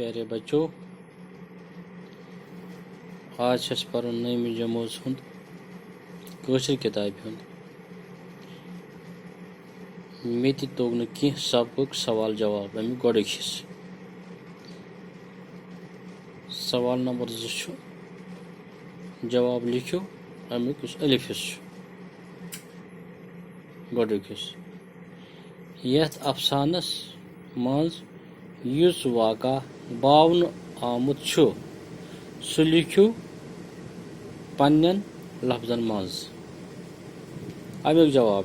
प्यारे बच्चों, आज छस परन नईम जमोज हुंद कशर किताब हुंद मे तोग न कह सबक सवाल जवाब अमिक गोड़क हिस्स। सवाल नंबर 2 जवाब लिखो अमिक अलिफ हिस्स गोड़क हिस्स। यथ अफसानस मज युस वाका बावन आमुत छु सु लिखो पन्नन लफ्जन मज। अमिक जवाब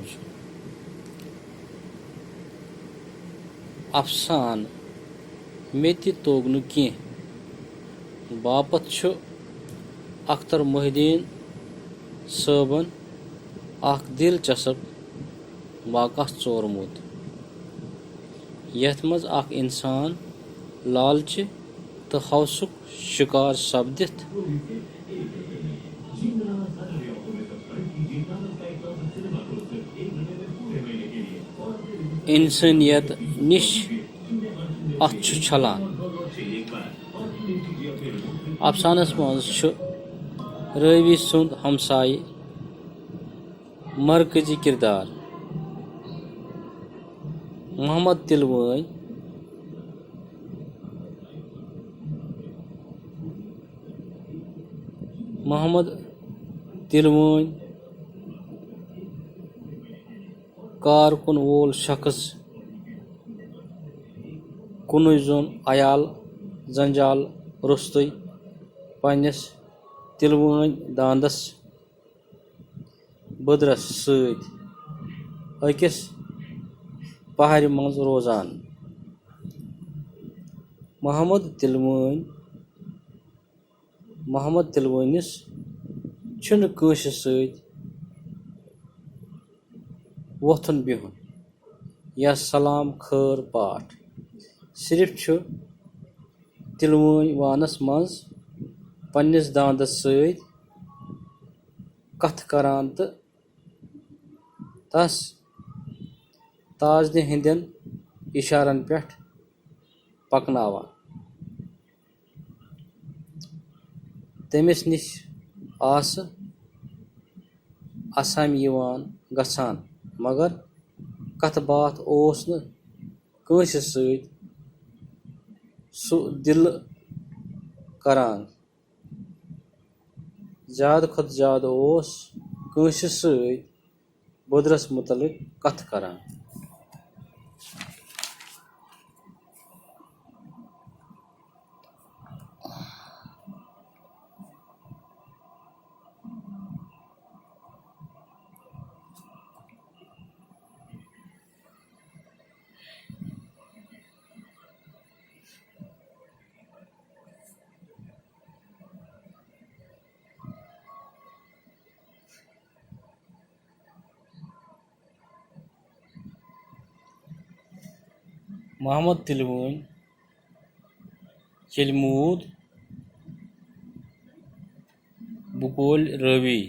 अफसान मे तोग न कह बापत छु अख्तर मोहिद्दीन सबन अख दिलचस्प वाक़ा चोरमुत यथ मज अख इंसान लालच तो हौसुक शिकार सपदित इंसानियत निश अथ छलान। अफसानस मज रावी सुंद हमसाय मरकजी किरदार मोहम्मद तिलवई कारकुन वोल शख्स कुन जोन अयाल जंजाल रुस्त पन्नस तिलवई दांदस बदरस सत अकिस पहाड़ मज रोजान। मोहम्मद तिलवनिस छुन कंस सत वोथुन बिहुन या सलाम खैर पाठ सिर्फ छु तिलवई वानस मज पन्नस दांदस सत कथ करान तो तस ताजन हिंदन इशारन पे पकनावान। तमिस निश आस असम गछान मगर कथ बात ओस न कंस सत सु दिल करान ज्यादा खुद ज्यादा ओस कंस सत बदरस मुतलिक कथ करान। मोहम्मद तिलवई चिलमूद बुकोल रवि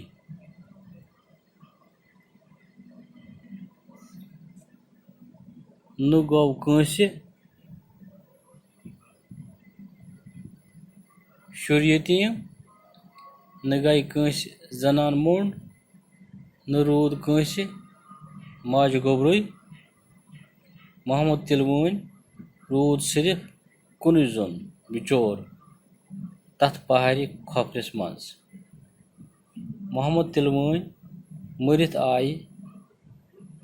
न गौ कंस शुर यतीम न गई कंस जनान मोंड न रूद कंस माज गोबरुई। मोहम्मद तिलवई रूद सिर्फ कुन जोन बिचोर तथ पहाड़ी खोफरस मज। मोहम्मद तिलवई मरित आय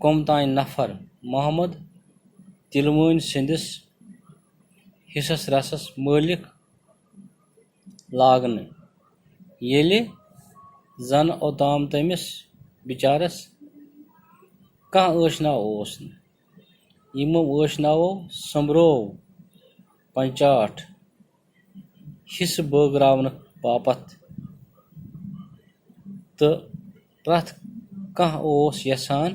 कमतान नफर मोहम्मद तिलवई सिंदिस हिस्सस रसस मालिक लागन येले जन ओताम तमिस बिचारस कह आशना ओस न यमो आशनावो संभरो पंचाठ हिस्स बगरावन बापत तो प्रथ कह ओस यसान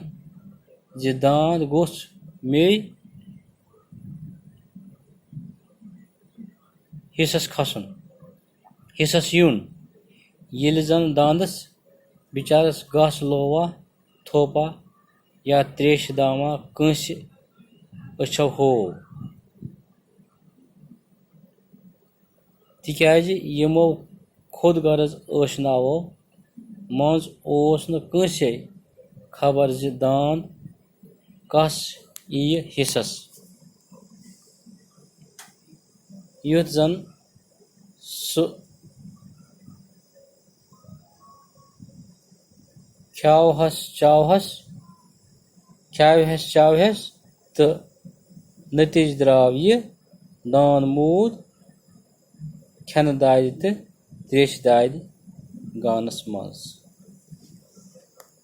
जे दांद गोस मे हिस्सस खसन हिस्सस यून येले जन दांदस बिचारस गस लोवा थोपा या त्रेश दामा कंस अच्छो हो। तिक्याज यमो खुद गर्ज ऐशनावो मंज ओस न कंसे खबर ज दांद कस यी हिस्सस युथ जन सु ख्यावहस तो नतीज द्राव यह दान मूद खन दाद तो त्रेश दाद गानस मज।